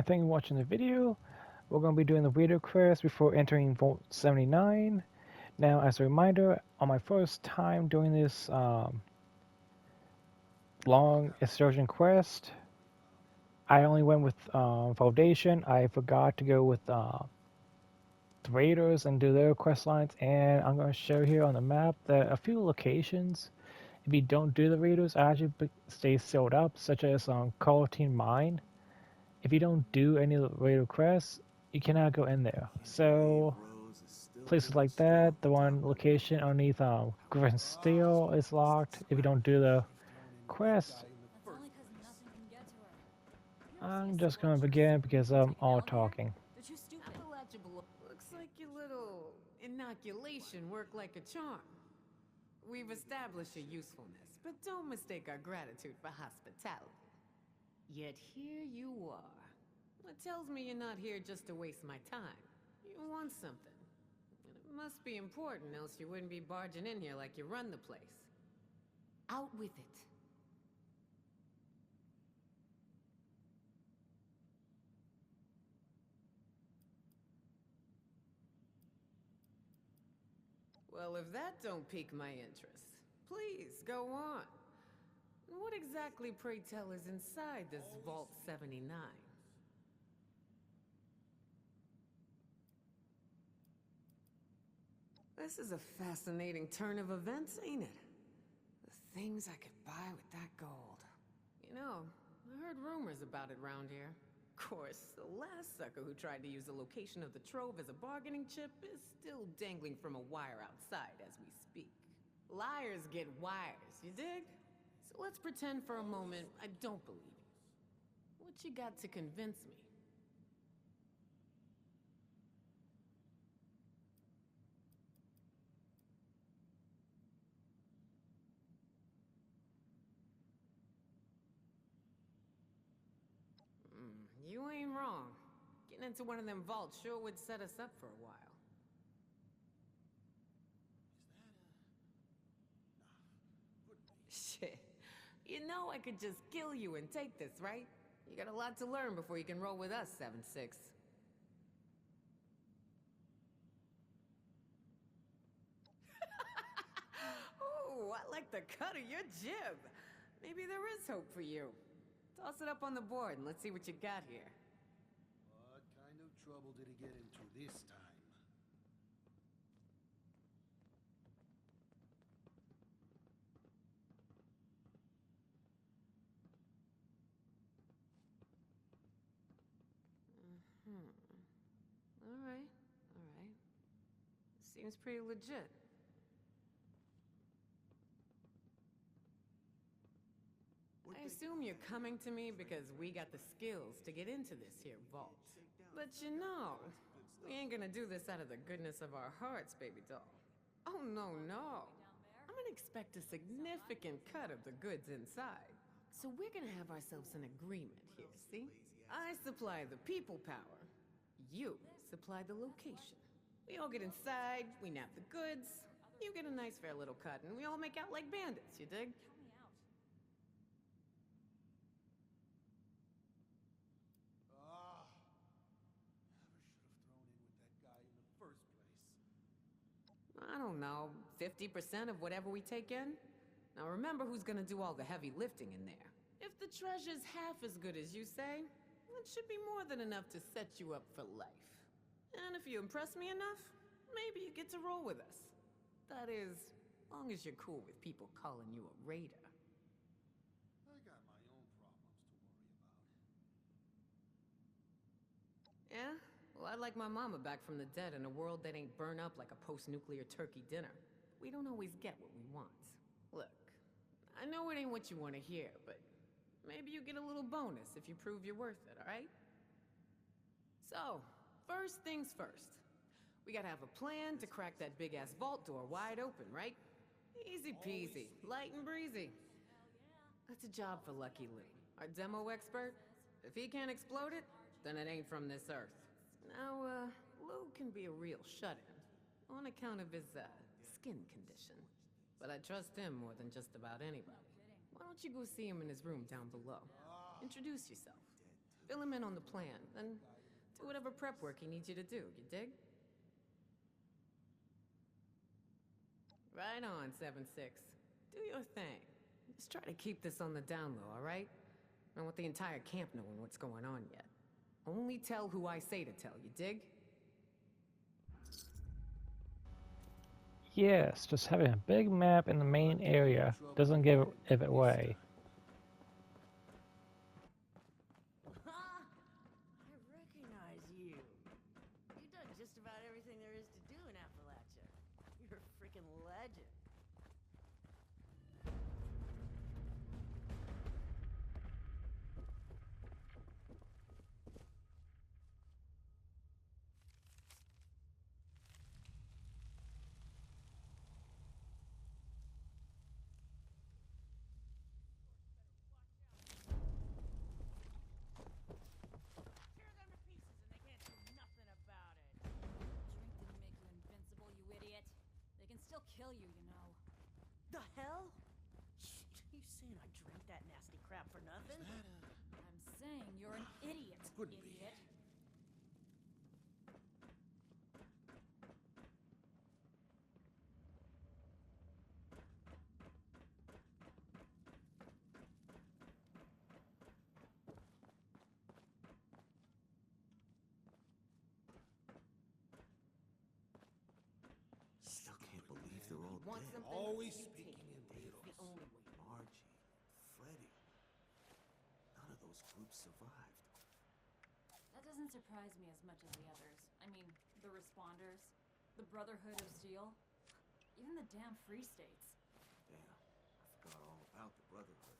thank you for watching the video. We're going to be doing the radio quest before entering Vault 79. Now, as a reminder, on my first time doing this long excursion quest, I only went with Foundation. I forgot to go with the Raiders and do their quest lines, and I'm going to show here on the map that a few locations, if you don't do the Raiders, actually stay sealed up, such as Carlton Mine. If you don't do any of the Raider quests, you cannot go in there. So places like that, the one location underneath Griffin Steel is locked. If you don't do the quest, I'm just gonna begin because I'm all talking. Looks like your little inoculation worked like a charm. We've established your usefulness, but don't mistake our gratitude for hospitality. Yet here you are. It tells me you're not here just to waste my time. You want something. And it must be important, else you wouldn't be barging in here like you run the place. Out with it. Well, if that don't pique my interest, please go on. What exactly, pray tell, is inside this Vault 79? This is a fascinating turn of events, ain't it? The things I could buy with that gold. You know, I heard rumors about it round here. Of course, the last sucker who tried to use the location of the trove as a bargaining chip is still dangling from a wire outside as we speak. Liars get wires, you dig? So let's pretend for a moment I don't believe you. What you got to convince me? You ain't wrong. Getting into one of them vaults sure would set us up for a while. Shit. You know I could just kill you and take this, right? You got a lot to learn before you can roll with us, 7-6. Ooh, I like the cut of your jib. Maybe there is hope for you. Toss it up on the board and let's see what you got here. What kind of trouble did he get into this time? Alright, alright. Seems pretty legit. I assume you're coming to me because we got the skills to get into this here vault. But you know, we ain't gonna do this out of the goodness of our hearts, baby doll. Oh, no, no. I'm gonna expect a significant cut of the goods inside. So we're gonna have ourselves an agreement here, see? I supply the people power. You supply the location. We all get inside, we nab the goods. You get a nice fair little cut, and we all make out like bandits, you dig? Ah, never should have thrown in with that guy in the first place. I don't know, 50% of whatever we take in? Now remember who's gonna do all the heavy lifting in there. If the treasure's half as good as you say, it should be more than enough to set you up for life. And if you impress me enough, maybe you get to roll with us. That is, long as you're cool with people calling you a raider. I got my own problems to worry about. Yeah? Well, I'd like my mama back from the dead in a world that ain't burned up like a post-nuclear turkey dinner. We don't always get what we want. Look, I know it ain't what you want to hear, but maybe you get a little bonus if you prove you're worth it, alright? So, first things first. We gotta have a plan to crack that big-ass vault door wide open, right? Easy peasy, light and breezy. That's a job for Lucky Lou, our demo expert. If he can't explode it, then it ain't from this earth. Now, Lou can be a real shut-in, on account of his, skin condition. But I trust him more than just about anybody. Why don't you go see him in his room down below? Introduce yourself. Fill him in on the plan, then do whatever prep work he needs you to do, you dig? Right on, 7-6. Do your thing. Just try to keep this on the down low, alright? I don't want the entire camp knowing what's going on yet. Only tell who I say to tell, you dig? Yes, just having a big map in the main area doesn't give it away. I recognize you. You've done just about everything there is to do in Appalachia. You're a freaking legend. Tear them to pieces and they can't do nothing about it. Drink didn't make you invincible, you idiot. They can still kill you, you know. The hell? You saying I drank that nasty crap for nothing? I'm saying you're an idiot, Couldn't be. idiot. Still can't believe they're all Want dead. something? Always You speaking take in it. It's the riddles. only way. Margie, Freddy. None of those groups survived. That doesn't surprise me as much as the others. I mean, the Responders, the Brotherhood of Steel, even the damn Free States. Damn, I forgot all about the Brotherhood.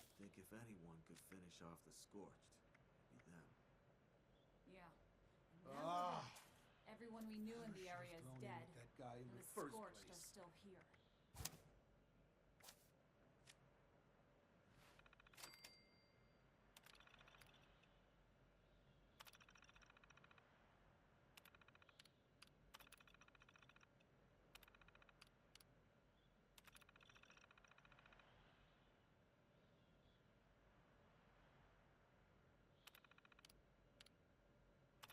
I think if anyone could finish off the Scorched, it'd be them. Yeah. And now Ah! everyone we knew in the area is Thrown in dead, with that guy in and the the first Scorched are place. still here.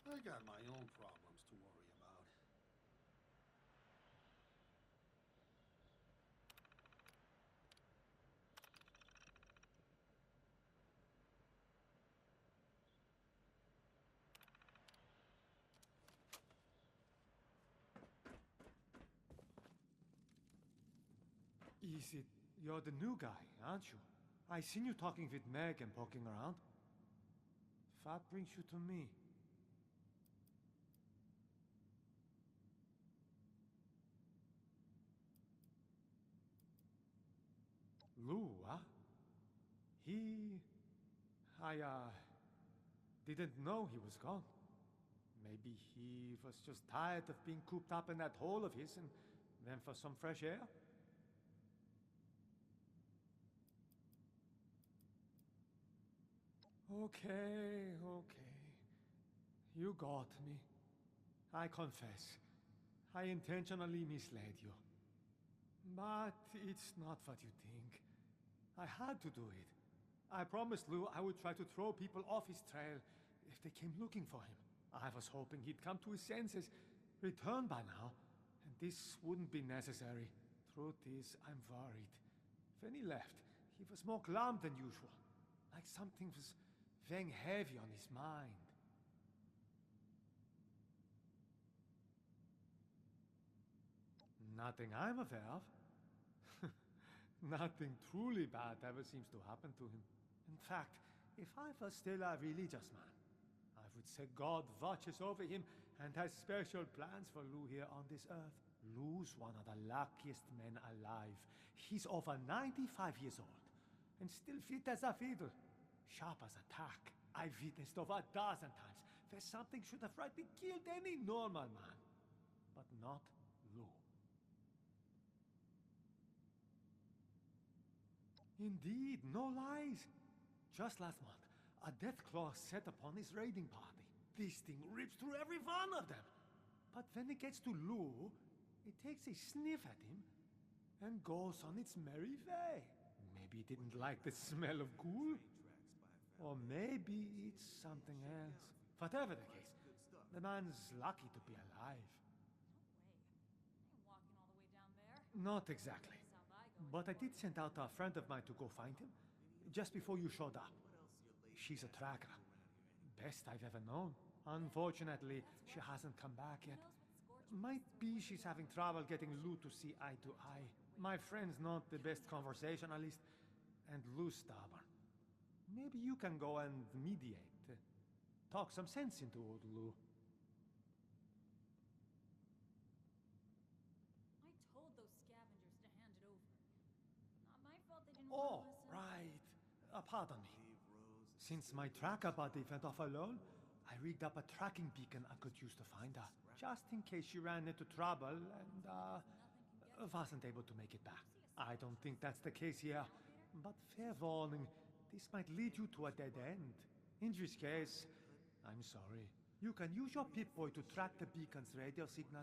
I got my own problems to worry about. Is it you're the new guy, aren't you? I seen you talking with Meg and poking around. What brings you to me? Lou, huh? I didn't know he was gone. Maybe he was just tired of being cooped up in that hole of his and went for some fresh air? Okay, okay. You got me. I confess. I intentionally misled you. But it's not what you think. I had to do it. I promised Lou I would try to throw people off his trail if they came looking for him. I was hoping he'd come to his senses, return by now, and this wouldn't be necessary. Truth is, I'm worried. When he left, he was more glum than usual, like something was weighing heavy on his mind. Nothing I'm aware of. Nothing truly bad ever seems to happen to him. In fact, if I was still a religious man, I would say God watches over him and has special plans for Lou here on this earth. Lou's one of the luckiest men alive. He's over 95 years old and still fit as a fiddle. Sharp as a tack. I've witnessed over a dozen times where something should have rightly killed any normal man. But not Lou. Indeed, no lies. Just last month, a death claw set upon his raiding party. This thing rips through every one of them. But when it gets to Lou, it takes a sniff at him and goes on its merry way. Maybe it didn't like the smell of Ghoul? Or maybe it's something else. Whatever the case, the man's lucky to be alive. No way. I ain't walking all the way down there. Not exactly. South I go But I anymore. did send out a friend of mine to go find him, just before you showed up. She's a tracker. Best I've ever known. Unfortunately, she hasn't come back yet. Might be she's having trouble getting Lou to see eye to eye. My friend's not the best conversationalist, and Lou's stubborn. Maybe you can go and mediate. Talk some sense into old Lou. I told those scavengers to hand it over. Not my fault they didn't Oh, want to listen. right. Pardon me. Leave Rose. Since my tracker buddy went off alone, I rigged up a tracking beacon I could use to find her. Just in case she ran into trouble and, wasn't able to make it back. I don't think that's the case here. But fair warning, this might lead you to a dead end. In which case, I'm sorry. You can use your Pip-Boy to track the beacon's radio signal.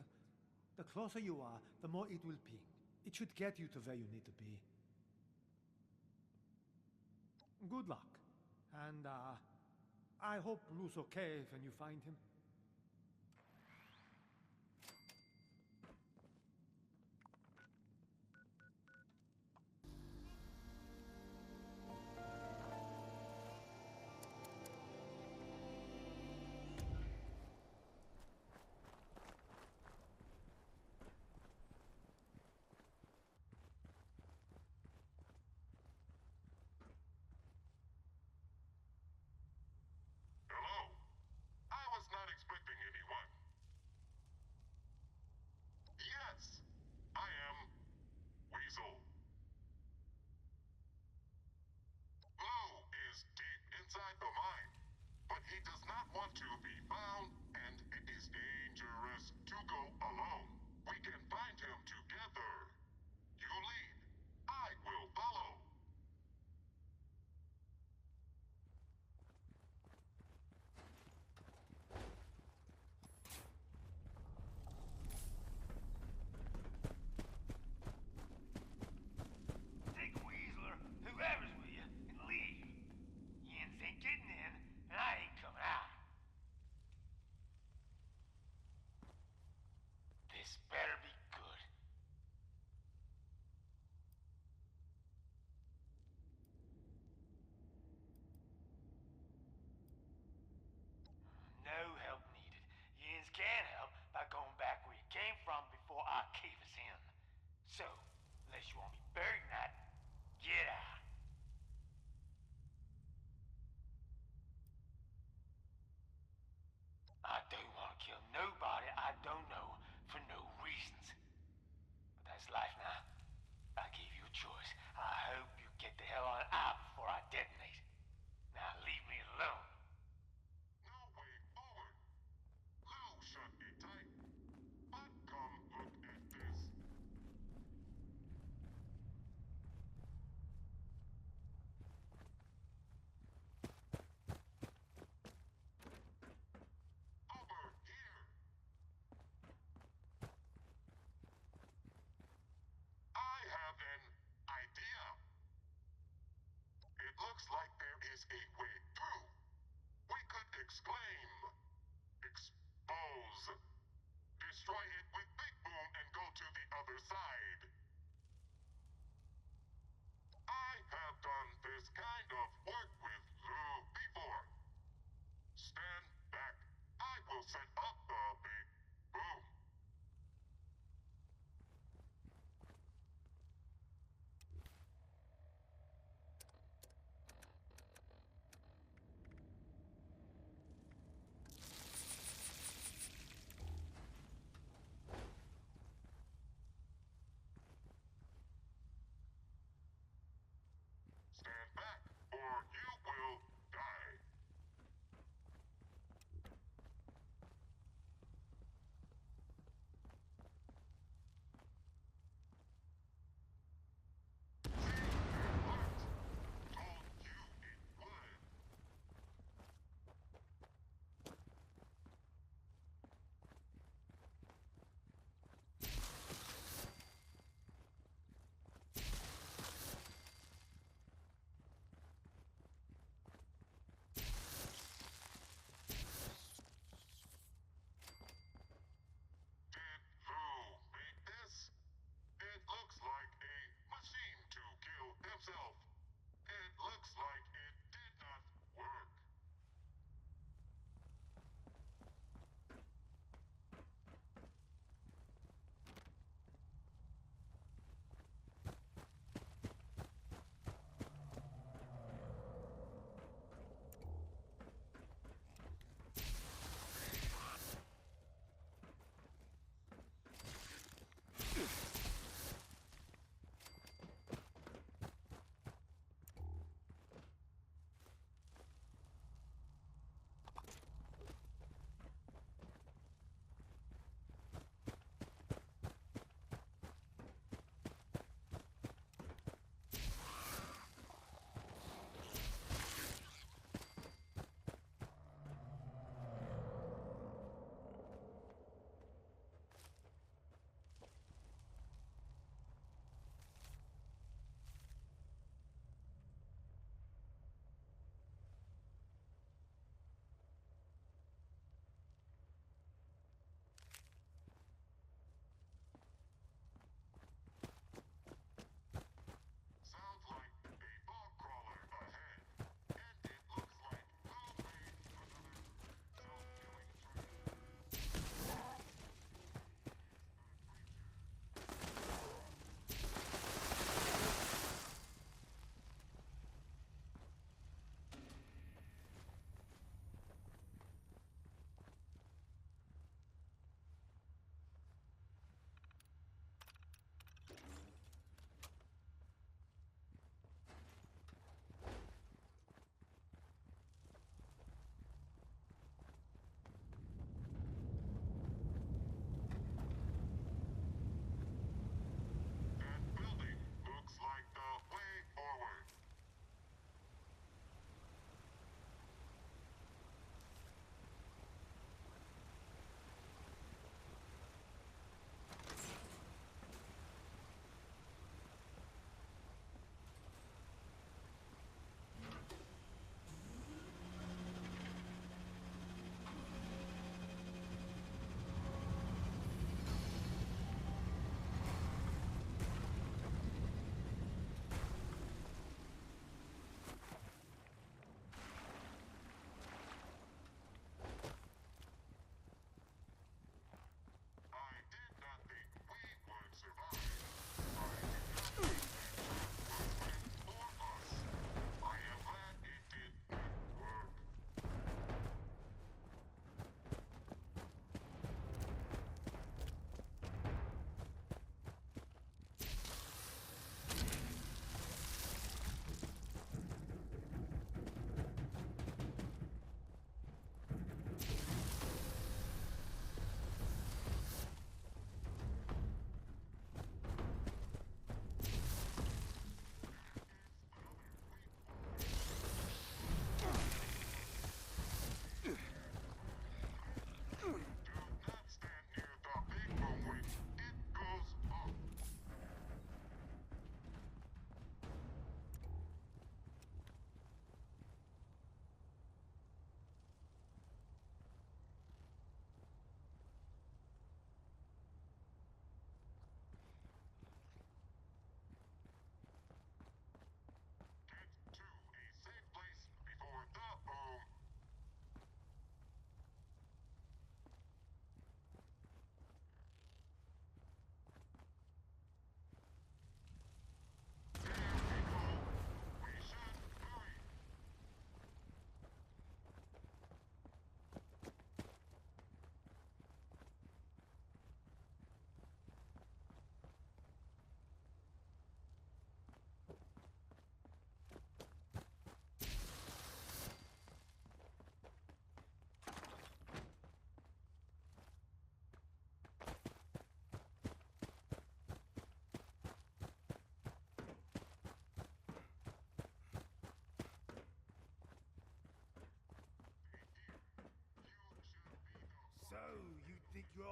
The closer you are, the more it will ping. It should get you to where you need to be. Good luck. And, I hope Lou's okay when you find him. Hello? I was not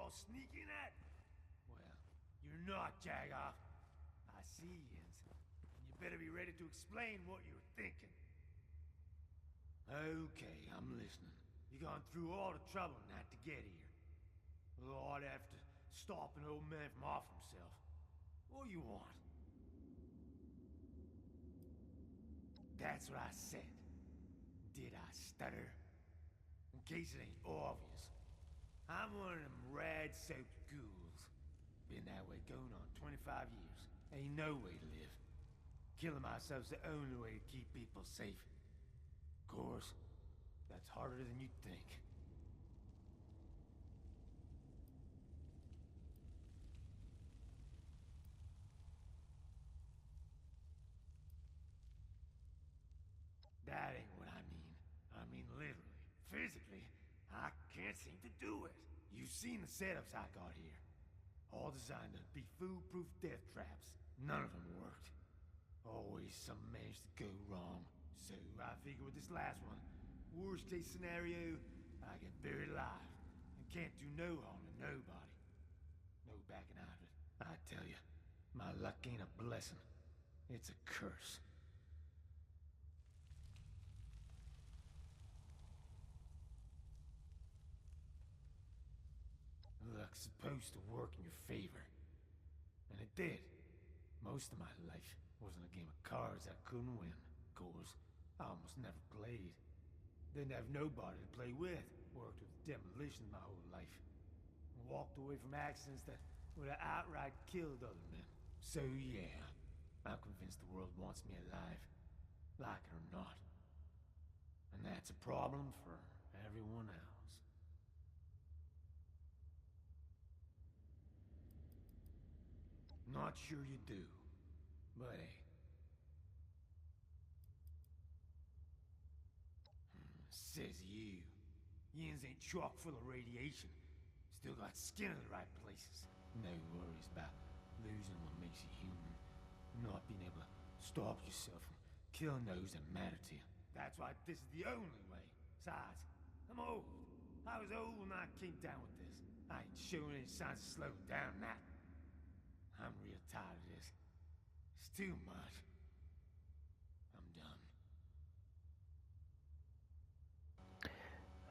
all sneaking at? Well, you're not, Jagoff. I see yins. And you better be ready to explain what you're thinking. Okay, I'm listening. You gone through all the trouble not to get here. Lord, after stop an old man from off himself. What you want? That's what I said. Did I stutter? In case it ain't obvious. I'm one of them rad-soaked ghouls. Been that way going on 25 years. Ain't no way to live. Killing myself's the only way to keep people safe. Of course, that's harder than you'd think. That ain't what I mean. I mean literally. Physically, I can't seem to do it. You've seen the setups I got here. All designed to be foolproof death traps. None of them worked. Always something managed to go wrong. So I figure with this last one, worst case scenario, I get buried alive and can't do no harm to nobody. No backing out of it. I tell you, my luck ain't a blessing. It's a curse. Luck's supposed to work in your favor. And it did. Most of my life wasn't a game of cards I couldn't win. Of course, I almost never played. Didn't have nobody to play with. Worked with demolition my whole life. And walked away from accidents that would have outright killed other men. So yeah, I'm convinced the world wants me alive. Like it or not. And that's a problem for everyone else. Not sure you do, but hey. Says you. Yins ain't chock full of radiation. Still got skin in the right places. No worries about losing what makes you human. Not being able to stop yourself from killing those that matter to you. That's why this is the only way. Besides, I'm old. I was old when I came down with this. I ain't showing any signs of slowing down now. I'm real tired of this. It's too much. I'm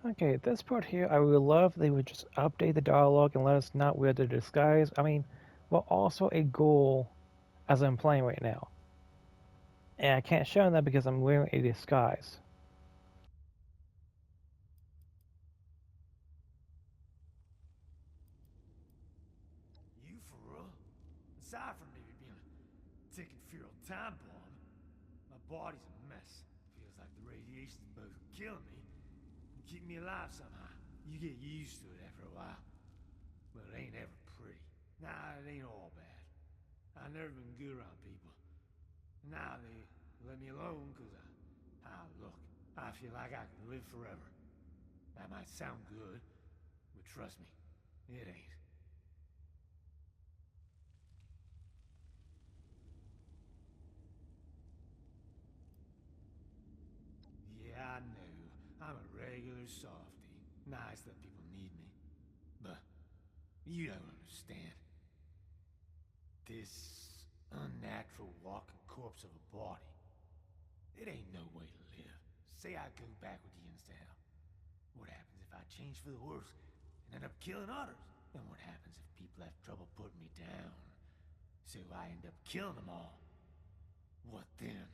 done. Okay, this part here, I would love if they would just update the dialogue and let us not wear the disguise. I mean, well, also a ghoul as I'm playing right now. And I can't show that because I'm wearing a disguise. You for real? Aside from maybe being a ticking feral time bomb, my body's a mess. Feels like the radiation's both killing me and keeping me alive somehow. You get used to it after a while. But it ain't ever pretty. Nah, it ain't all bad. I've never been good around people. Now they let me alone because look, I feel like I can live forever. That might sound good, but trust me, it ain't. Yeah, I know. I'm a regular softy. Nice that people need me. But you don't understand. This unnatural walking corpse of a body. It ain't no way to live. Say I go back with Yin's to hell. What happens if I change for the worse and end up killing others? And what happens if people have trouble putting me down? So I end up killing them all. What then?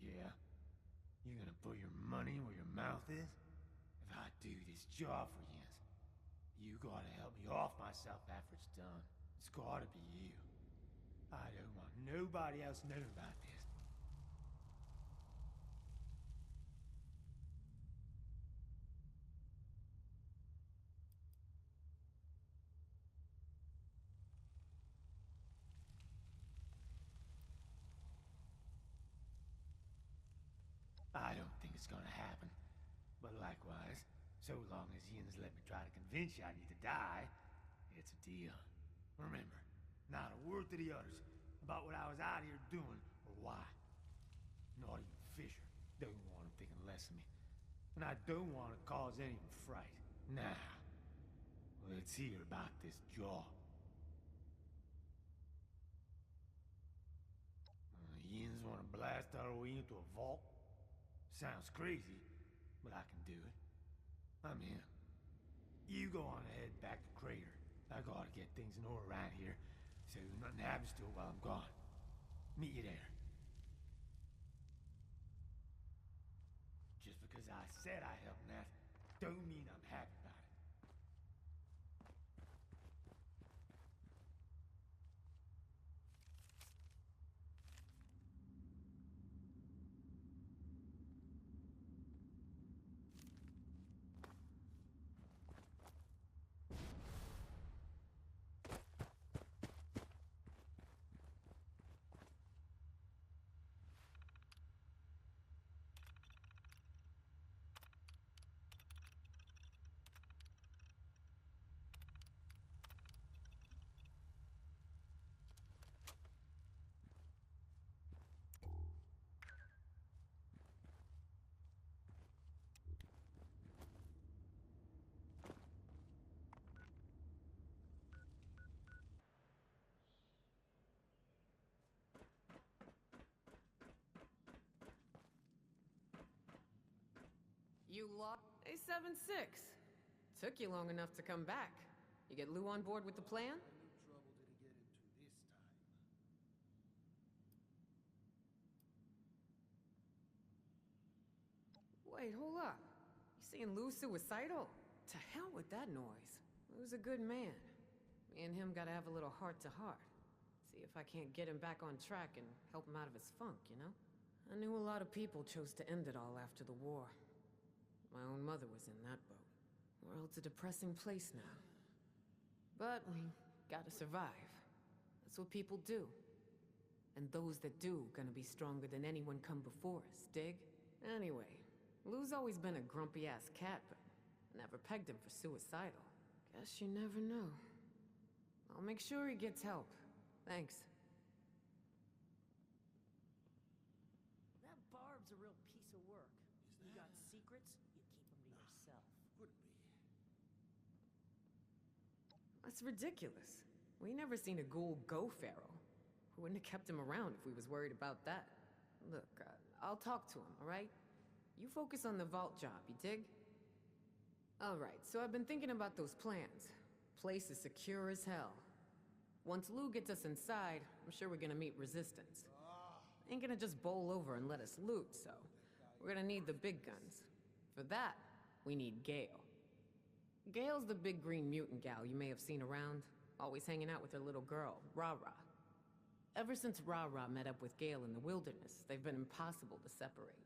Yeah? You gonna put your money where your mouth is? If I do this job for yins, you gotta help me off myself after it's done. It's gotta be you. I don't want nobody else knowing about this. I don't think it's gonna happen. But likewise, so long as Yins let me try to convince you I need to die, it's a deal. Remember, not a word to the others about what I was out here doing or why. Not even Fisher. Don't want him thinking less of me. And I don't want to cause any fright. Now, let's hear about this jaw. Yins want to blast our way into a vault? Sounds crazy, but I can do it. I'm in. You go on ahead back to Crater. I gotta get things in order around here, so nothing happens to it while I'm gone. Meet you there. Just because I said I helped Nat, don't mean I'm happy about it. You lost A76. Took you long enough to come back. You get Lou on board with the plan? What kind of trouble did he get into this time? Wait, hold up. You saying Lou's suicidal? To hell with that noise. Lou's a good man. Me and him gotta have a little heart-to-heart. See if I can't get him back on track and help him out of his funk, you know? I knew a lot of people chose to end it all after the war. My own mother was in that boat. World's a depressing place now. But we gotta survive. That's what people do. And those that do gonna be stronger than anyone come before us, dig? Anyway, Lou's always been a grumpy-ass cat, but never pegged him for suicidal. Guess you never know. I'll make sure he gets help. Thanks. That barb's a real piece of work. You got secrets, you keep them to yourself. Could be. That's ridiculous. We never seen a ghoul go feral. We wouldn't have kept him around if we was worried about that. Look, I'll talk to him, alright? You focus on the vault job, you dig? Alright, so I've been thinking about those plans. Place is secure as hell. Once Lou gets us inside, I'm sure we're gonna meet resistance. Ain't gonna just bowl over and let us loot, so we're gonna need the big guns. For that, we need Gale. Gale's the big green mutant gal you may have seen around, always hanging out with her little girl, Ra-Ra. Ever since Ra-Ra met up with Gale in the wilderness, they've been impossible to separate.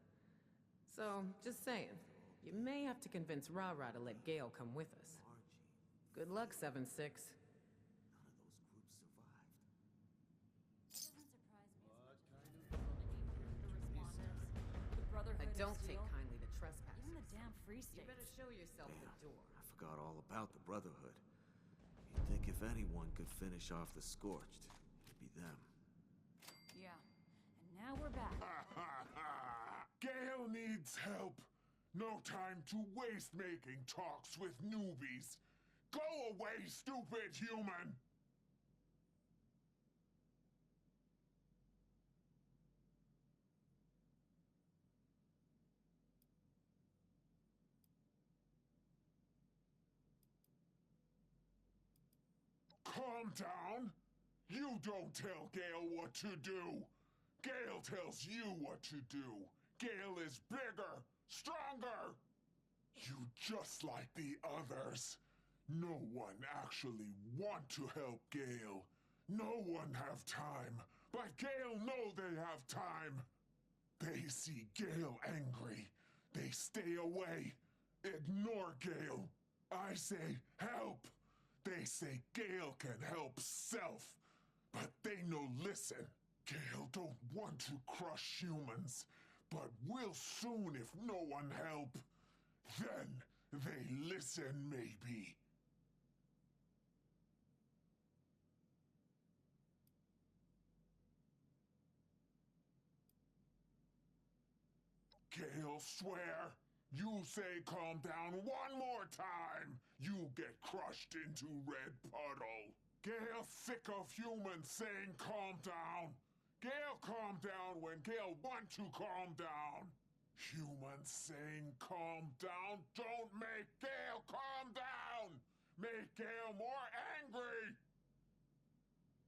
So, just saying, you may have to convince Ra-Ra to let Gale come with us. Good luck, 7-6. None of those groups survived. The Brotherhood I of don't take Steel. kindly to trespassers. Even the damn Free You States. better show yourself Man, the door. I forgot all about the Brotherhood. You'd think if anyone could finish off the Scorched, it'd be them. Yeah. And now we're back. Gale needs help. No time to waste making talks with newbies. Go away, stupid human! Calm down. You don't tell Gale what to do. Gale tells you what to do. Gale is bigger, stronger. You just like the others. No one actually want to help Gale. No one have time, but Gale know they have time. They see Gale angry. They stay away. Ignore Gale. I say help. They say Gale can help self, but they no listen. Gale don't want to crush humans, but will soon if no one help. Then they listen maybe. Gale, swear. You say calm down one more time, you get crushed into red puddle. Gale sick of humans saying calm down. Gale calm down when Gale want to calm down. Humans saying calm down don't make Gale calm down. Make Gale more angry.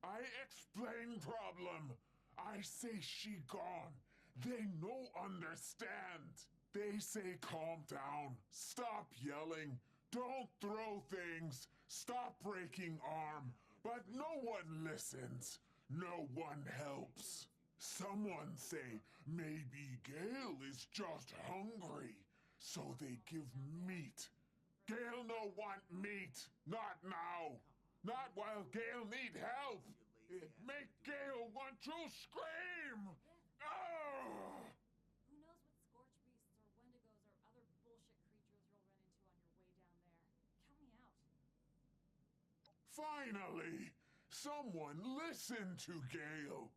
I explain problem. I say she gone. They no understand. They say calm down. Stop yelling. Don't throw things. Stop breaking arm. But no one listens. No one helps. Someone say maybe Gale is just hungry. So they give meat. Gale no want meat. Not now. Not while Gale need help. It make Gale want to scream. Oh! Who knows what scorch beasts or wendigos or other bullshit creatures you'll run into on your way down there. Count me out. Finally, someone listen to Gale.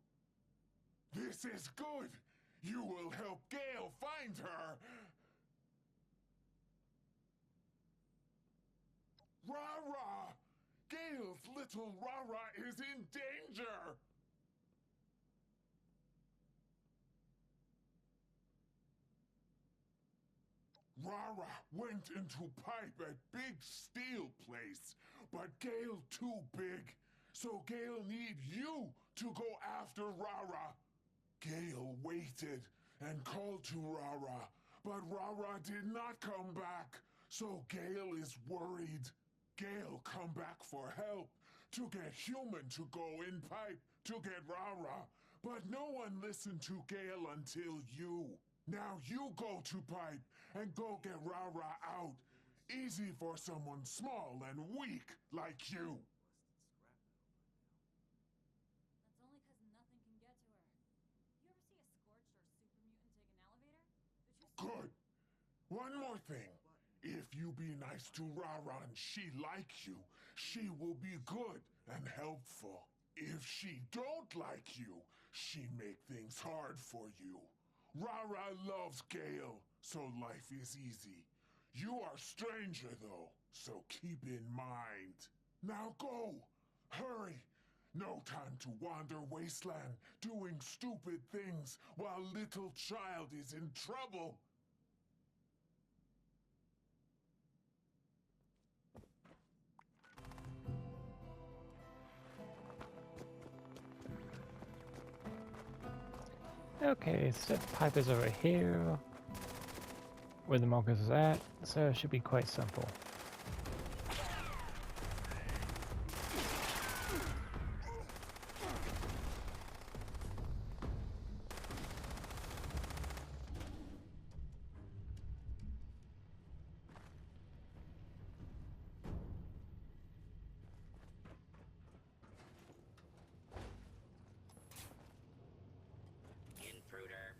This is good. You will help Gale find her. Rara! Gale's little Rara is in danger! Rara went into pipe at big steel place, but Gale too big, so Gale need you to go after Rara. Gale waited and called to Rara, but Rara did not come back, so Gale is worried. Gale come back for help, to get human to go in pipe, to get Rara, but no one listened to Gale until you. Now you go to pipe and go get Rara out. Easy for someone small and weak like you. That's only because nothing can get to her. You ever see a scorched or super mutant take an elevator? They're too Good. One more thing. If you be nice to Rara and she like you, she will be good and helpful. If she don't like you, she make things hard for you. Rara loves Gale, so life is easy. You are stranger though, so keep in mind. Now go! Hurry! No time to wander wasteland, doing stupid things while little child is in trouble. Okay, so pipe is over here, where the markers is at, so it should be quite simple. Intruder,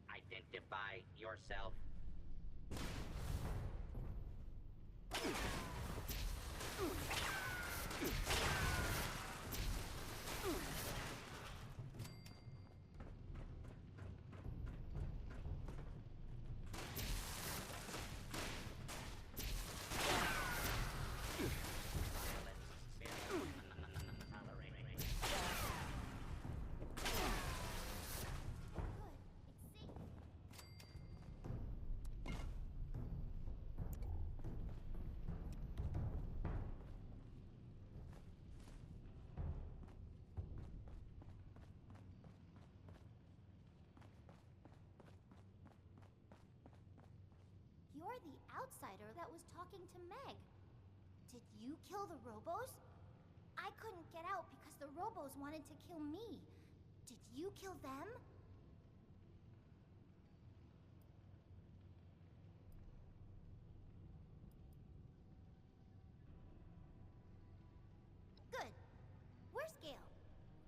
identify yourself. You're the outsider that was talking to Meg. Did you kill the Robos? I couldn't get out because the Robos wanted to kill me. Did you kill them? Good. Where's Gale?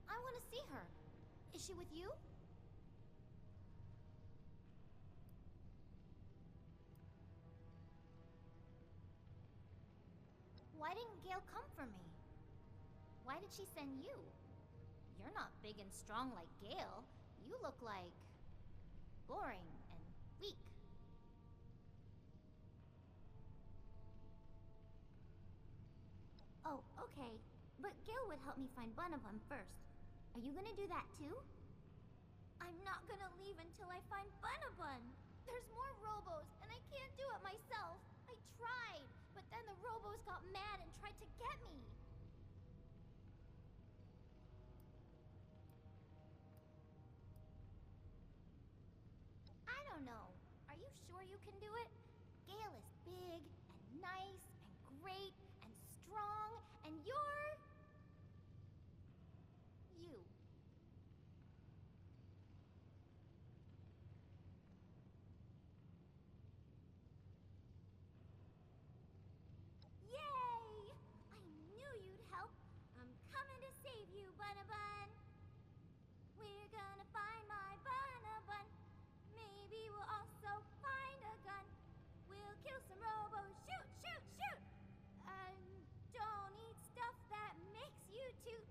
I want to see her. Is she with you? Why didn't Gale come for me? Why did she send you? You're not big and strong like Gale. You look like boring and week. Oh, okay. But Gale would help me find Bunabun first. Are you gonna do that too? I'm not gonna leave until I find Bunabun. There's more Robos, and I can't do it myself. I tried, but then the Robos got mad and tried to get me. I don't know. Are you sure you can do it? Gale is big and nice and great and strong, and you're... you. Yay! I knew you'd help. I'm coming to save you, Bunabun. We're gonna find my Bunabun. Maybe we'll also find a gun. We'll kill some robos. Shoot, shoot, shoot! Don't eat stuff that makes you toot.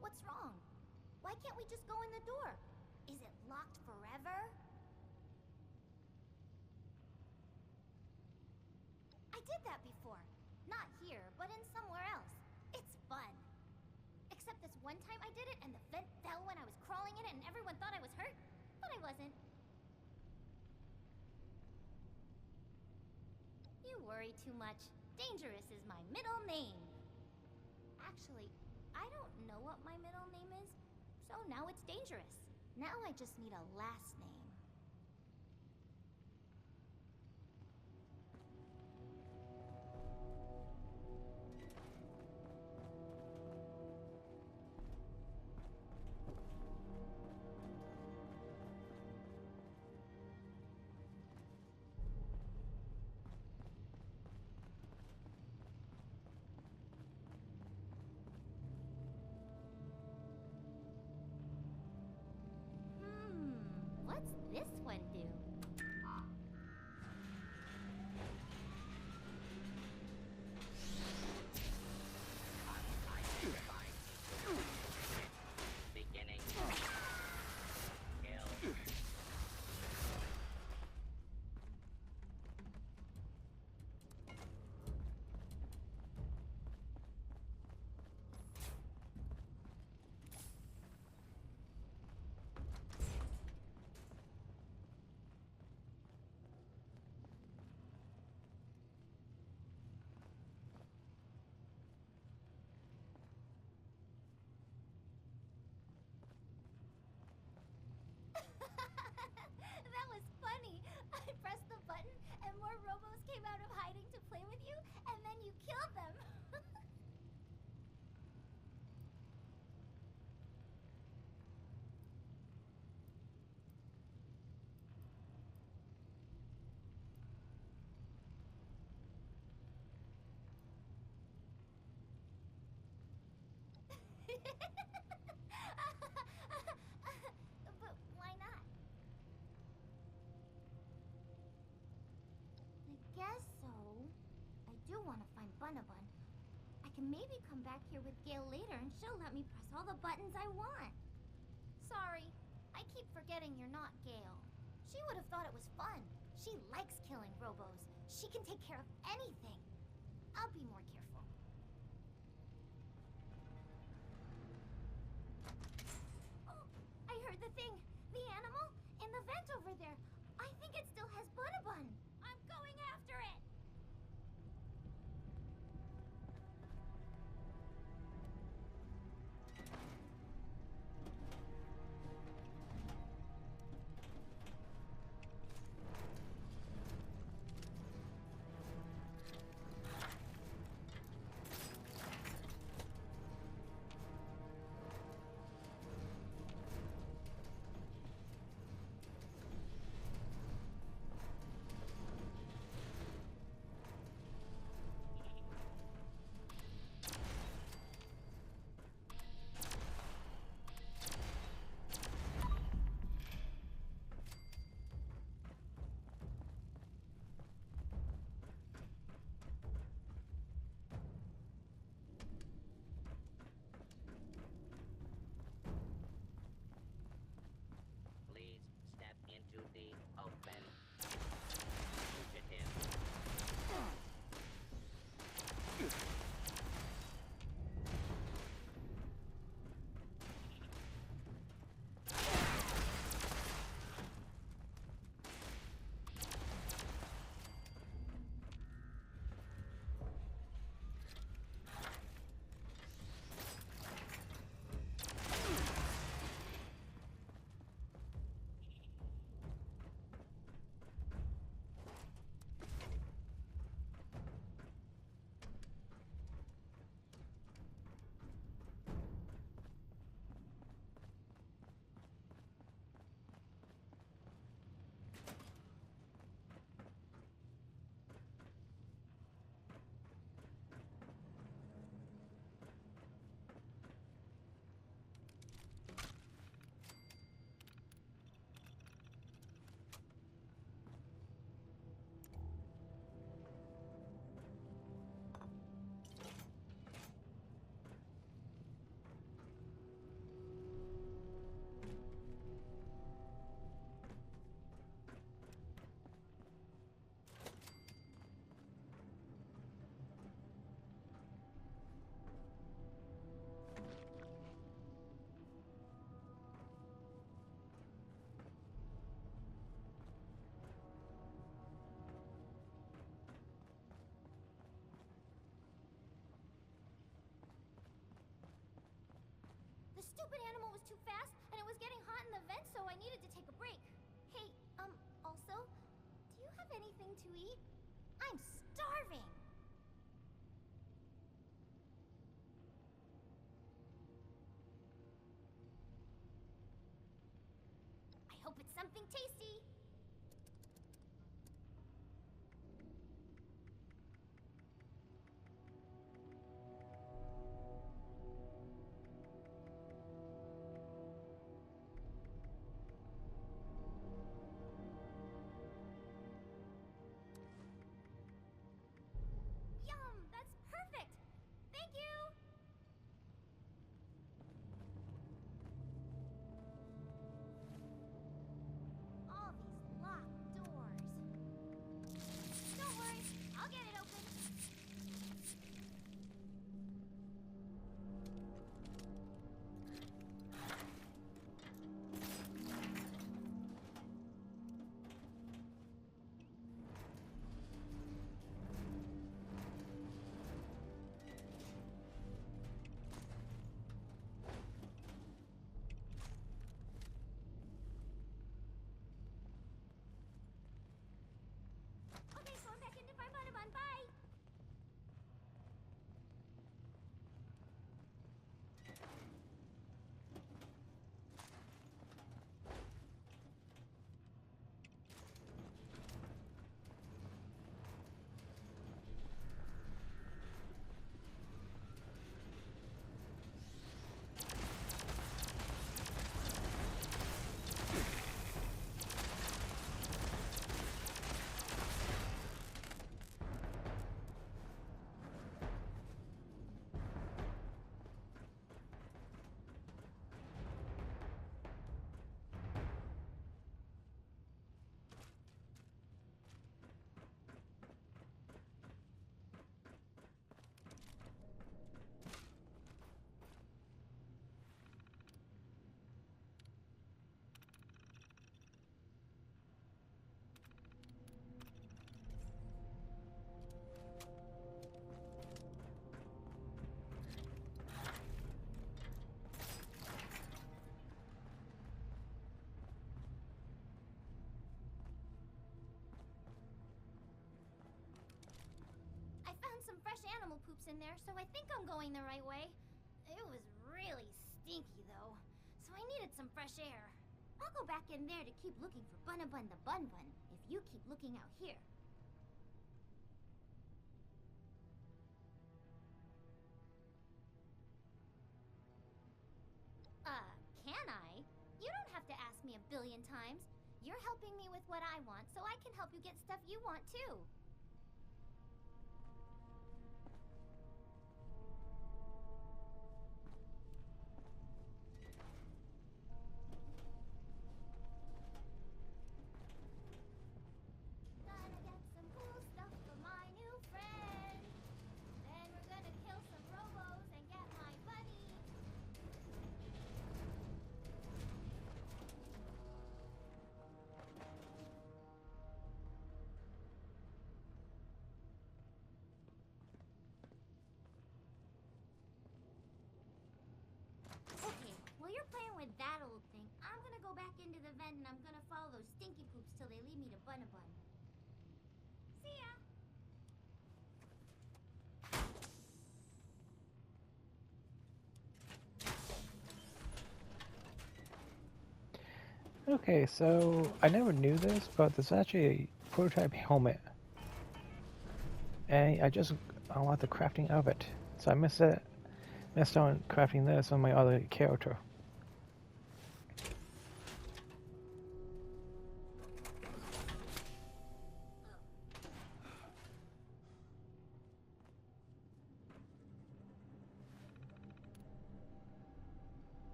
What's wrong? Why can't we just go in the door? Is it locked forever? I did that before. Not here, but in somewhere else. It's fun. Except this one time I did it and the vent fell when I was crawling in it and everyone thought I was hurt, but I wasn't. You worry too much. Dangerous is my middle name. Actually, I don't know what my middle name is, so now it's Dangerous. Now I just need a last name. What's this one do? Beginning. Kill. That was funny. I pressed the button and more robos came out of hiding to play with you, and then you killed them. But why not? I guess so. I do want to find Bunabun. I can maybe come back here with Gale later and she'll let me press all the buttons I want. Sorry, I keep forgetting you're not Gale. She would have thought it was fun. She likes killing robos. She can take care of anything. I'll be more careful. Oh, I heard the thing. The animal in the vent over there. I think it still has Bunabun. I'm going after it. stupid animal was too fast, and it was getting hot in the vent, so I needed to take a break. Hey, also, do you have anything to eat? I'm starving. I hope it's something tasty. Yum! That's perfect! Thank you! All these locked doors. Don't worry, I'll get it open. Okay, going back in to find Bun. Bye! I found some fresh animal poops in there, so I think I'm going the right way. It was really stinky, though, so I needed some fresh air. I'll go back in there to keep looking for Bun the Bun if you keep looking out here. Can I? You don't have to ask me a billion times. You're helping me with what I want, so I can help you get stuff you want, too. Gonna get some cool stuff for my new friend. Then we're gonna kill some robos and get my bunny. Okay, while you're playing with that old thing, I'm gonna go back into the vent and I'm gonna follow those stinky poops till they lead me to Bun. See ya! Okay, so I never knew this, but there's actually a prototype helmet. And I just unlocked the crafting of it. So I missed on crafting this on my other character.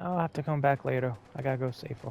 I'll have to come back later. I gotta go safer.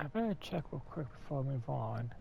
I better check real quick before I move on.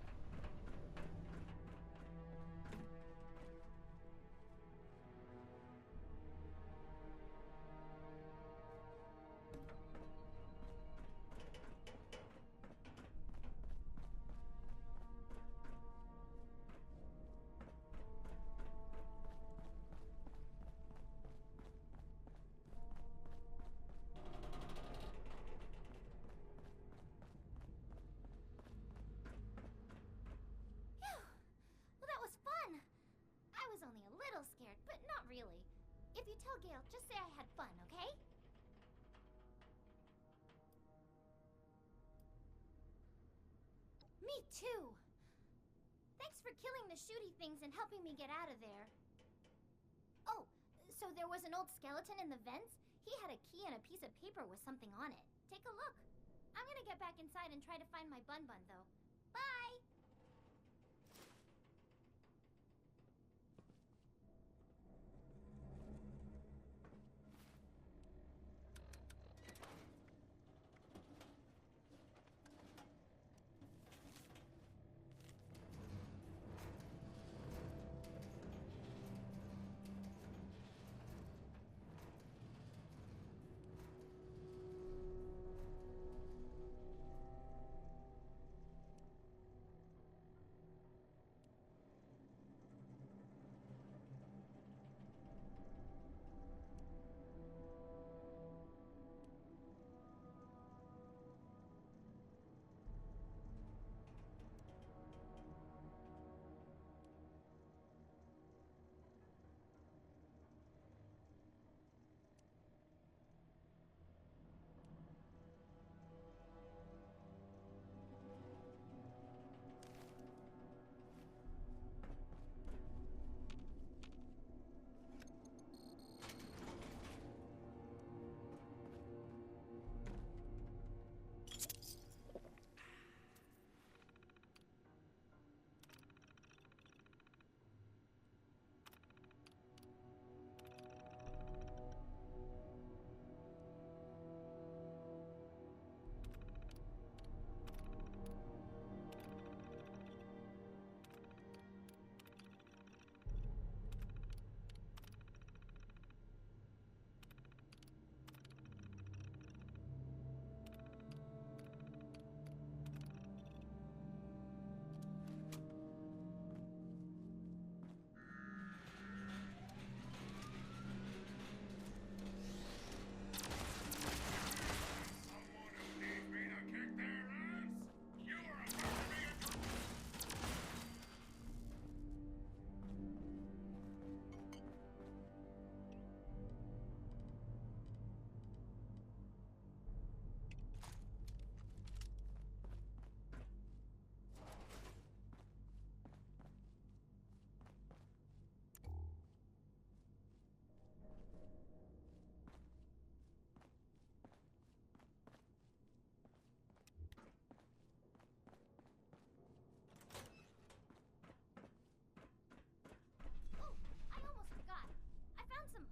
Phew! Well, that was fun. I was only a little scared, but not really. If you tell Gale, just say I had fun, okay? Me too. Thanks for killing the shooty things and helping me get out of there. Oh, so there was an old skeleton in the vents? He had a key and a piece of paper with something on it. Take a look. I'm gonna get back inside and try to find my bun though. Bye!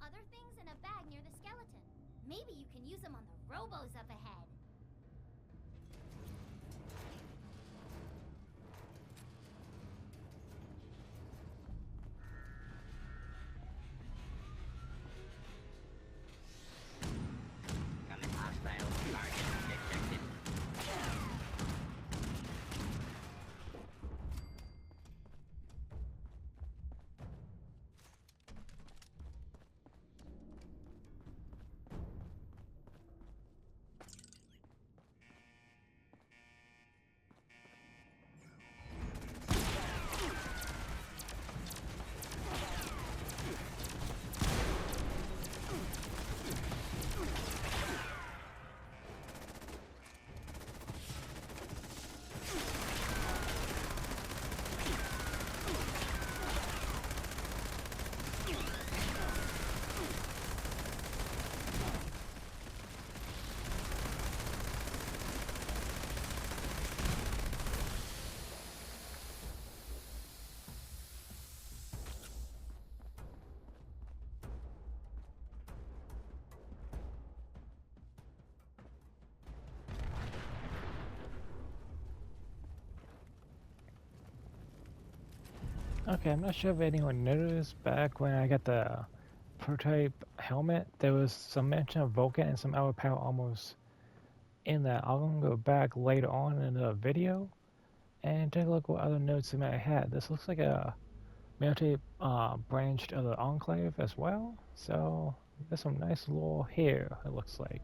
Other things in a bag near the skeleton. Maybe you can use them on the robos up ahead. Coming hostile. Target detected. Okay, I'm not sure if anyone noticed back when I got the prototype helmet, there was some mention of Vulcan and some other power almost in that. I'm gonna go back later on in the video and take a look what other notes they might have had. This looks like a military branched of the Enclave as well, so there's some nice lore here, it looks like.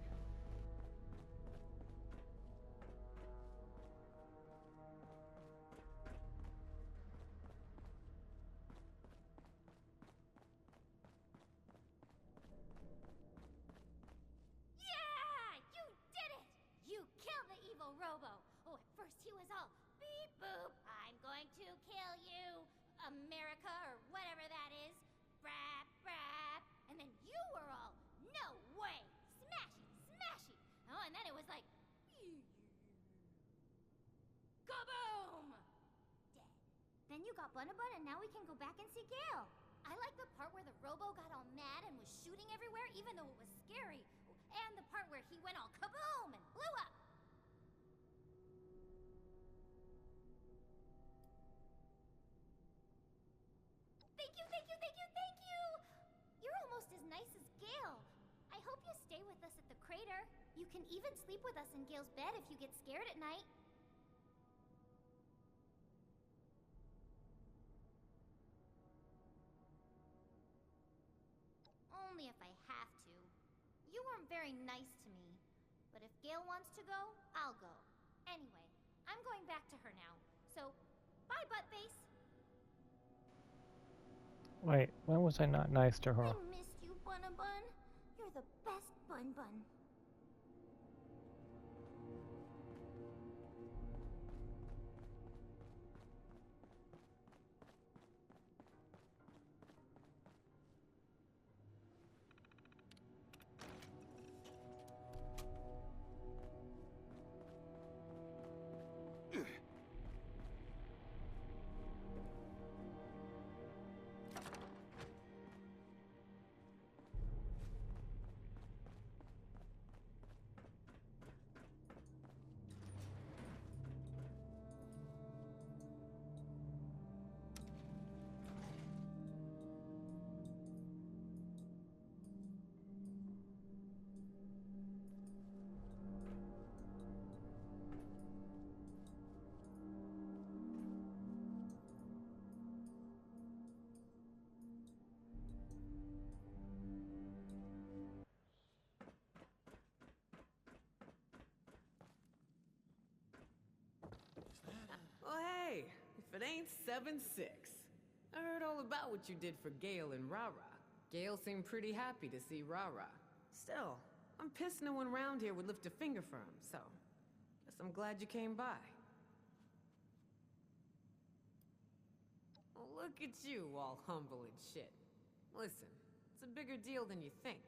Yeah! You did it! You killed the evil Robo! Oh, at first he was all beep boop, I'm going to kill you, America, or whatever that is. Brap, brap. And then you were all, no way! Smashy, smashy! Oh, and then it was like, kaboom! Dead. Then you got Bunabun, and now we can go back and see Gale. I like the part where the Robo got all mad and was shooting everywhere, even though it was scary. And the part where he went all kaboom and blew up. Thank you, thank you, thank you, thank you! You're almost as nice as Gale. I hope you stay with us at the crater. You can even sleep with us in Gale's bed if you get scared at night. Only if I have to. You weren't very nice to me. But if Gale wants to go, I'll go. Anyway, I'm going back to her now. So, bye, Buttface. Wait, when was I not nice to her? I missed you, Bunabun. You're the best Bun Bun. Oh, hey, if it ain't 7-6. I heard all about what you did for Gale and Rara. Gale seemed pretty happy to see Rara. Still, I'm pissed no one around here would lift a finger for him, so guess I'm glad you came by. Oh, look at you, all humble and shit. Listen, it's a bigger deal than you think.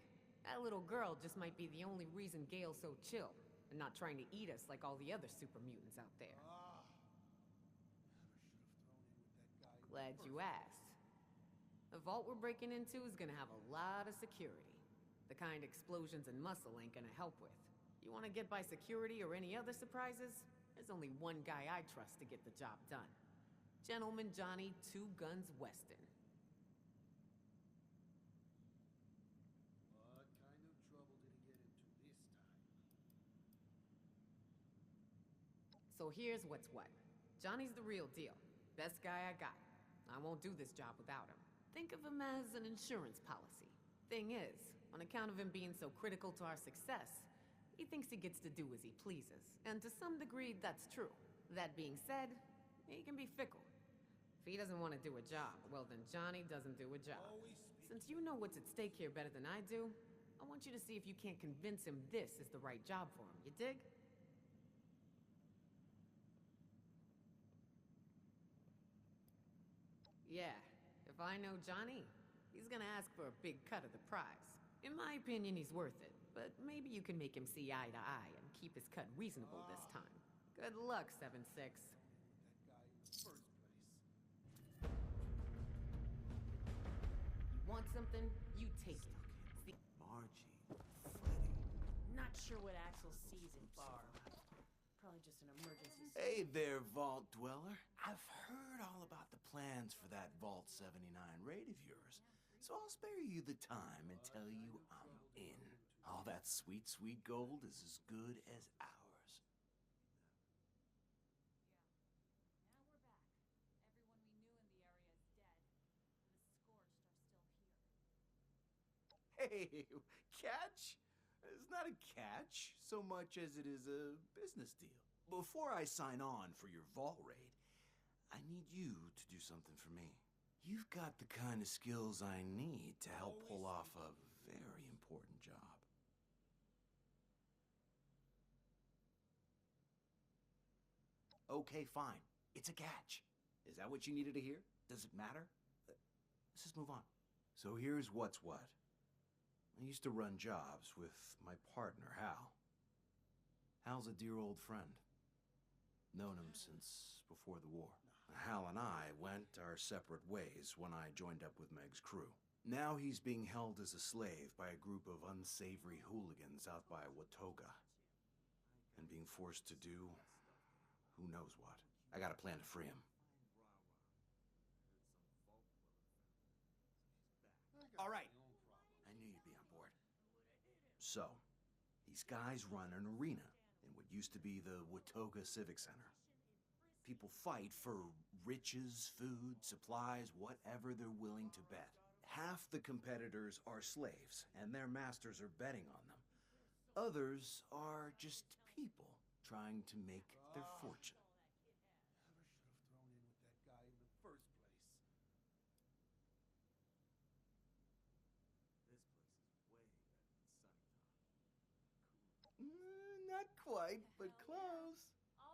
That little girl just might be the only reason Gale's so chill, and not trying to eat us like all the other super mutants out there. Glad you asked. The vault we're breaking into is gonna have a lot of security. The kind explosions and muscle ain't gonna help with. You wanna get by security or any other surprises? There's only one guy I trust to get the job done. Gentleman Johnny Two Guns Weston. What kind of trouble did he get into this time? So here's what's what. Johnny's the real deal. Best guy I got. I won't do this job without him. Think of him as an insurance policy. Thing is, on account of him being so critical to our success, he thinks he gets to do as he pleases. And to some degree, that's true. That being said, he can be fickle. If he doesn't want to do a job, well then Johnny doesn't do a job. Since you know what's at stake here better than I do, I want you to see if you can't convince him this is the right job for him. You dig? Yeah, if I know Johnny, he's gonna ask for a big cut of the prize. In my opinion, he's worth it, but maybe you can make him see eye to eye and keep his cut reasonable this time. Good luck, 7-6. You want something? You take it. See? Margie, Freddy. Not sure what Axel sees in bar. Probably just an emergency. Hey there, Vault Dweller. I've heard all about the plans for that Vault 79 raid of yours, so I'll spare you the time and tell you I'm in. All that sweet, sweet gold is as good as ours. Now we're back. Everyone we knew in the area is dead, and the Scorched are still here. Hey, catch? It's not a catch so much as it is a business deal. Before I sign on for your vault raid, I need you to do something for me. You've got the kind of skills I need to help pull off a very important job. Okay, fine. It's a catch. Is that what you needed to hear? Does it matter? Let's just move on. So here's what's what. I used to run jobs with my partner, Hal. Hal's a dear old friend. Known him since before the war. Hal and I went our separate ways when I joined up with Meg's crew. Now he's being held as a slave by a group of unsavory hooligans out by Watoga. And being forced to do who knows what. I got a plan to free him. All right. I knew you'd be on board. So, these guys run an arena in what used to be the Watoga Civic Center. People fight for riches, food, supplies, whatever they're willing to bet. Half the competitors are slaves, and their masters are betting on them. Others are just people trying to make their fortune. Never should have thrown in with that guy in the first place. This place is way better than Sunnytown. Not quite, but close.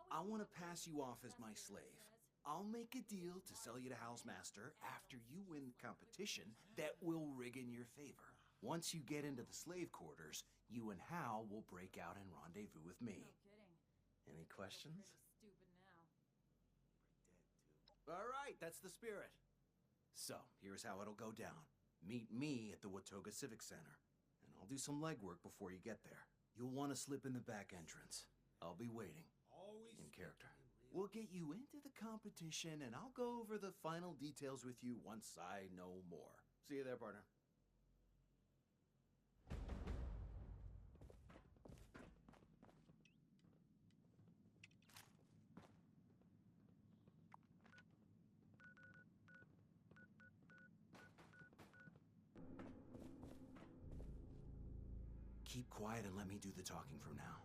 I want to pass you off as my slave. I'll make a deal to sell you to Hal's master after you win the competition that will rig in your favor. Once you get into the slave quarters, you and Hal will break out and rendezvous with me. No kidding. Any questions? Pretty stupid now. All right, that's the spirit. So, here's how it'll go down. Meet me at the Watoga Civic Center, and I'll do some legwork before you get there. You'll want to slip in the back entrance. I'll be waiting. In character. We'll get you into the competition, and I'll go over the final details with you once I know more. See you there, partner. Keep quiet and let me do the talking from now.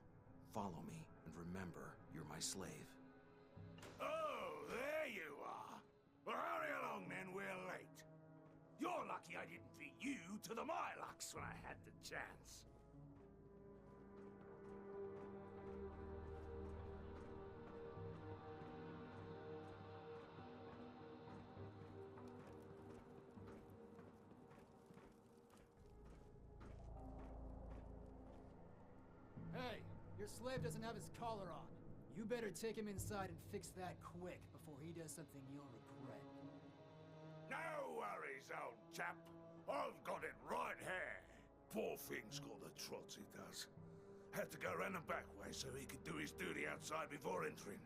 Follow me, and remember, you're my slave. Oh, there you are. Well, hurry along, then. We're late. You're lucky I didn't beat you to the Mylocks when I had the chance. Hey, your slave doesn't have his collar on. You better take him inside and fix that quick before he does something you'll regret. No worries, old chap. I've got it right here. Poor thing's got the trots, he does. Had to go round the back way so he could do his duty outside before entering.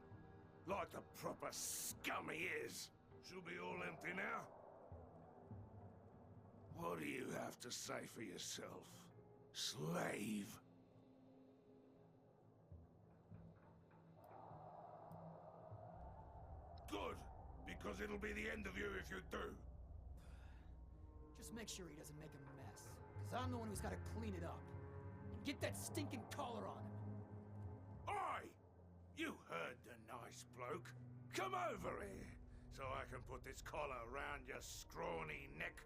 Like the proper scum he is. She'll be all empty now. What do you have to say for yourself, slave? Good, because it'll be the end of you if you do. Just make sure he doesn't make a mess, because I'm the one who's got to clean it up. And get that stinking collar on him. Oi! You heard the nice bloke. Come over here, so I can put this collar around your scrawny neck.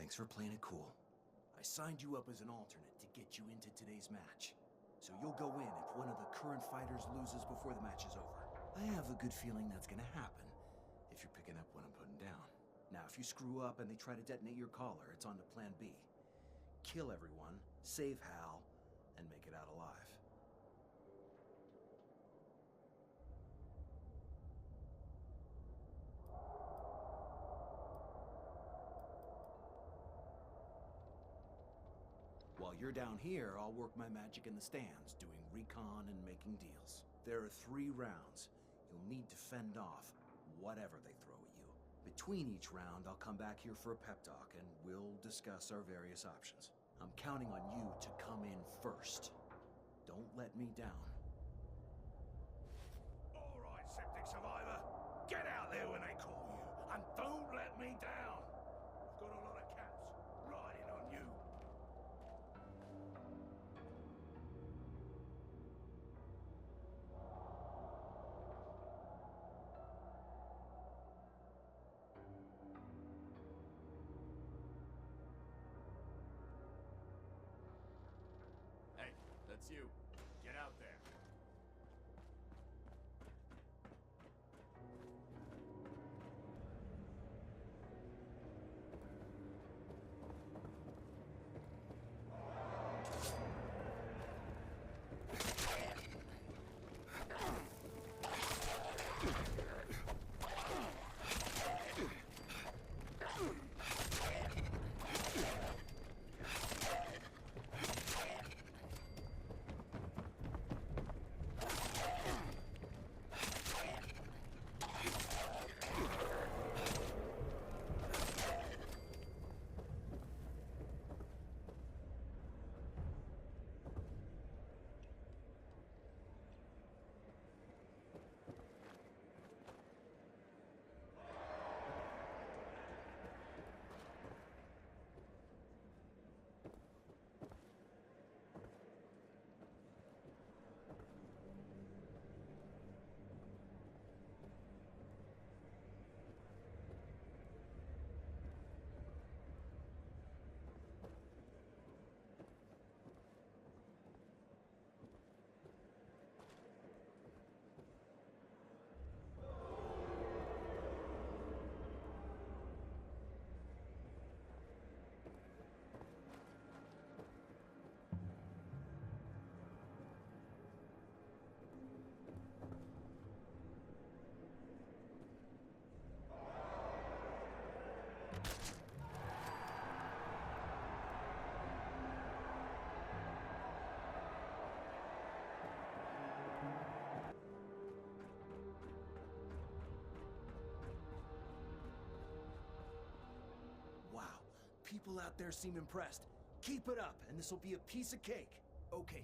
Thanks for playing it cool. I signed you up as an alternate to get you into today's match. So you'll go in if one of the current fighters loses before the match is over. I have a good feeling that's gonna happen, if you're picking up what I'm putting down. Now, if you screw up and they try to detonate your collar, it's on to plan B. Kill everyone, save Hal, and make it out alive. While you're down here, I'll work my magic in the stands, doing recon and making deals. There are 3 rounds. You'll need to fend off whatever they throw at you. Between each round, I'll come back here for a pep talk, and we'll discuss our various options. I'm counting on you to come in first. Don't let me down. All right, Septic Survivor. Get out there when they call you, and don't let me down. I've got a lot of caps riding on you. Hey, that's you. Get out there. People out there seem impressed. Keep it up, and this will be a piece of cake. Okay,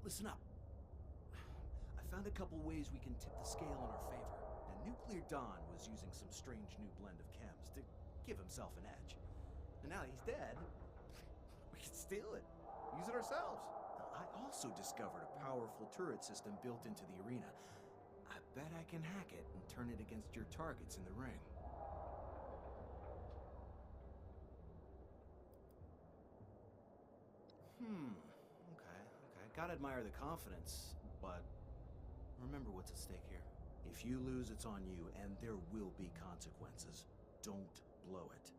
listen up. I found a couple ways we can tip the scale in our favor. Now, Nuclear Don was using some strange new blend of chems to give himself an edge. And now he's dead, we can steal it. Use it ourselves. Now, I also discovered a powerful turret system built into the arena. I bet I can hack it and turn it against your targets in the ring. Okay. Gotta admire the confidence, but remember what's at stake here. If you lose, it's on you, and there will be consequences. Don't blow it.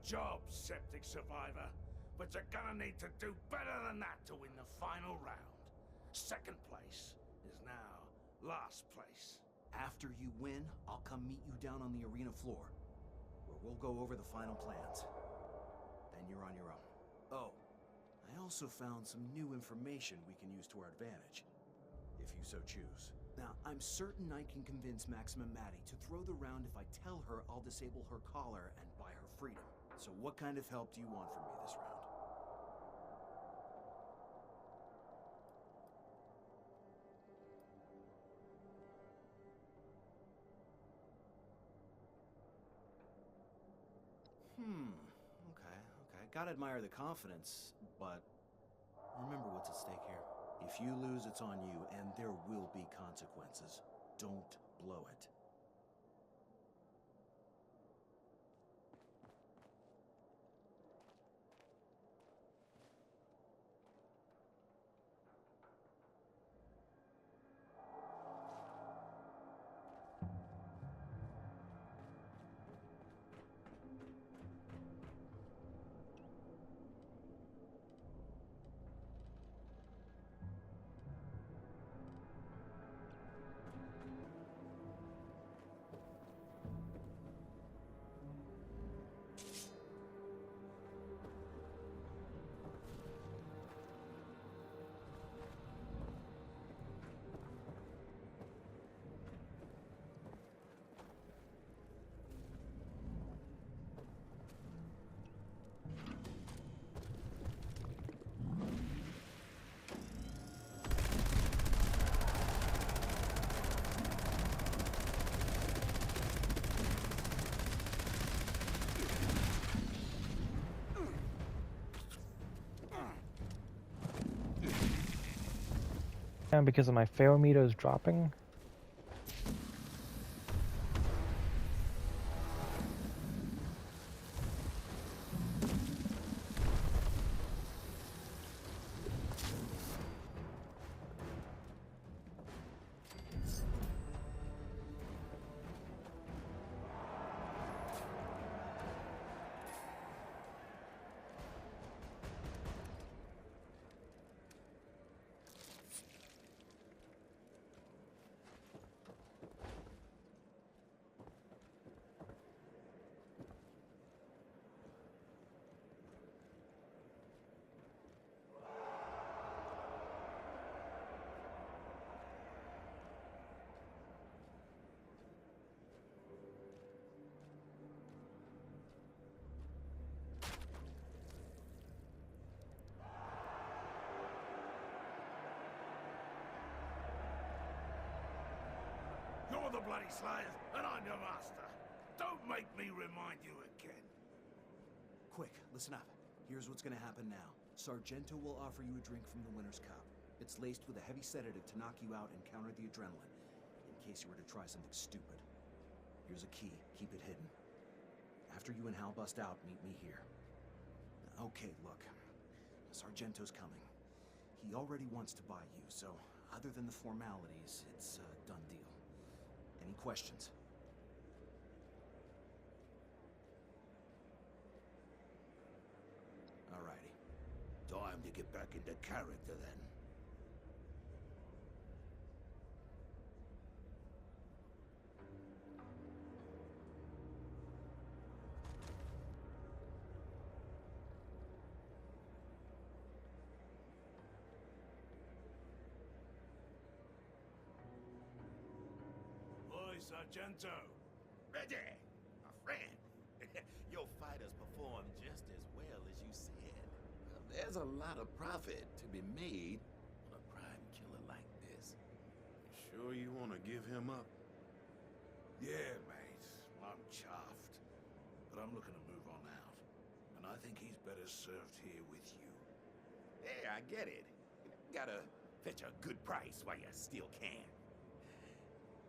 job, septic survivor. But you're gonna need to do better than that to win the final round. Second place is now last place. After you win, I'll come meet you down on the arena floor, where we'll go over the final plans. Then you're on your own. Oh, I also found some new information we can use to our advantage, if you so choose. Now, I'm certain I can convince Maximum Maddie to throw the round if I tell her I'll disable her collar and buy her freedom. So what kind of help do you want from me this round? Okay. Gotta admire the confidence, but remember what's at stake here. If you lose, it's on you, and there will be consequences. Don't blow it. And because of my fail meter is dropping. You're the bloody slave, and I'm your master. Don't make me remind you again. Quick, listen up. Here's what's gonna happen now. Sargento will offer you a drink from the winner's cup. It's laced with a heavy sedative to knock you out and counter the adrenaline, in case you were to try something stupid. Here's a key. Keep it hidden. After you and Hal bust out, meet me here. Okay, look. Sargento's coming. He already wants to buy you, so other than the formalities, it's a done deal. Any questions? Alrighty. Time to get back into character then. Sargento. Ready, my friend. Your fighters performed just as well as you said. There's a lot of profit to be made on a prime killer like this. Sure you want to give him up? Yeah, mate. I'm chuffed. But I'm looking to move on out. And I think he's better served here with you. Yeah, I get it. Gotta fetch a good price while you still can.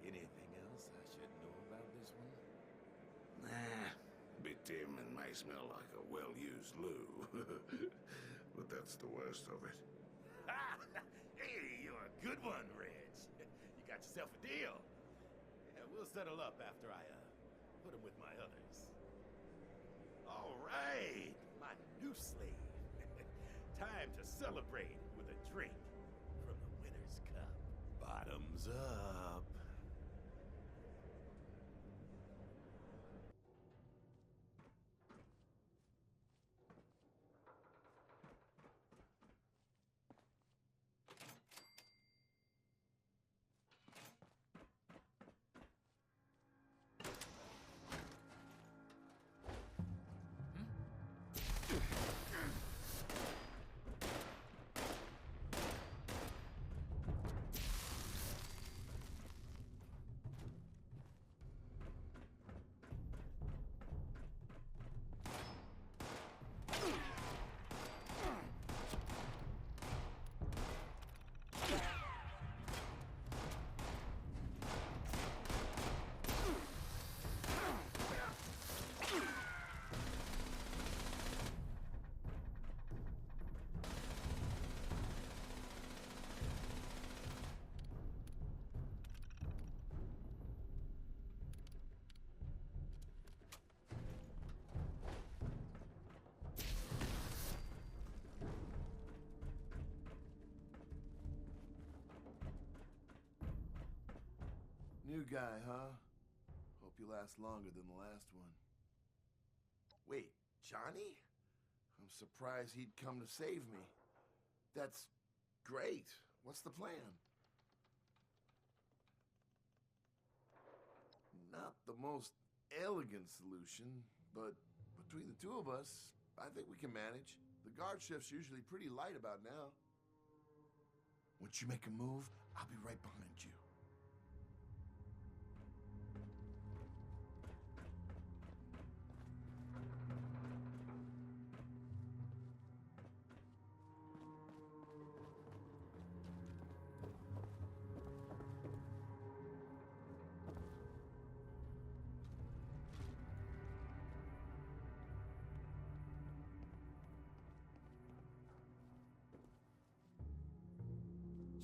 Anything else I should know about this one? Nah. Bit dim and may smell like a well-used loo. But that's the worst of it. Hey, you're a good one, Reg. You got yourself a deal. Yeah, we'll settle up after I put him with my others. All right. Time to celebrate with a drink from the winner's cup. Bottoms up. New guy, huh? Hope you last longer than the last one. Wait, Johnny? I'm surprised he'd come to save me. That's great. What's the plan? Not the most elegant solution, but between the two of us, I think we can manage. The guard shift's usually pretty light about now. Once you make a move, I'll be right behind you.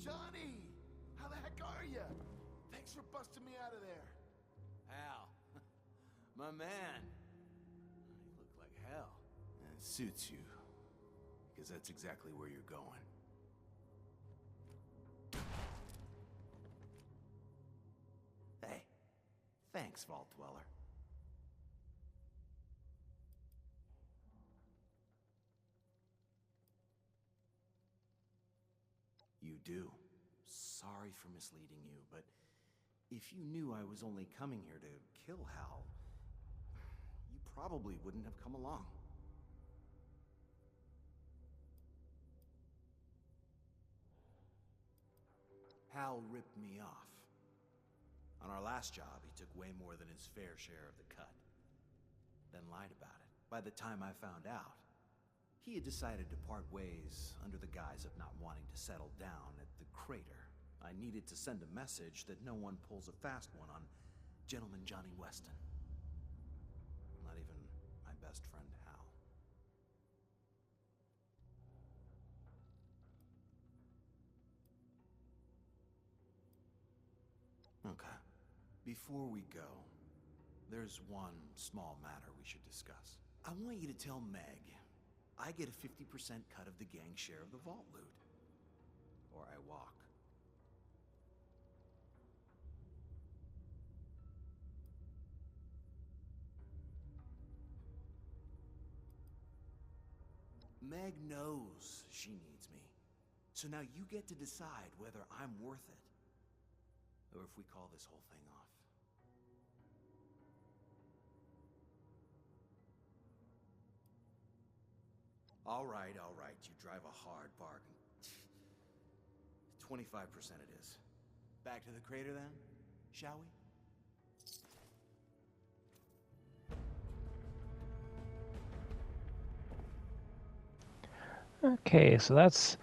Johnny! How the heck are you? Thanks for busting me out of there. Hal, my man. You look like hell. And it suits you, because that's exactly where you're going. Hey, thanks, Vault Dweller. You do. Sorry for misleading you, but if you knew I was only coming here to kill Hal, you probably wouldn't have come along. Hal ripped me off. On our last job, he took way more than his fair share of the cut, then lied about it. By the time I found out, he had decided to part ways under the guise of not wanting to settle down at the crater. I needed to send a message that no one pulls a fast one on Gentleman Johnny Weston. Not even my best friend Hal. Okay. Before we go, there's one small matter we should discuss. I want you to tell Meg I get a 50% cut of the gang share of the vault loot. Or I walk. Meg knows she needs me. So now you get to decide whether I'm worth it, or if we call this whole thing off. All right, you drive a hard bargain. 25% it is. Back to the crater then, shall we? Okay, so that's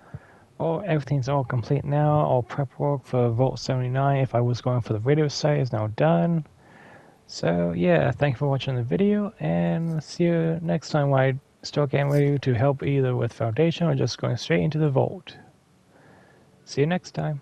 all. Everything's all complete now. All prep work for Vault 79, if I was going for the radio site, is now done. So yeah, thank you for watching the video, and see you next time when I start getting ready to help either with Foundation or just going straight into the Vault. See you next time.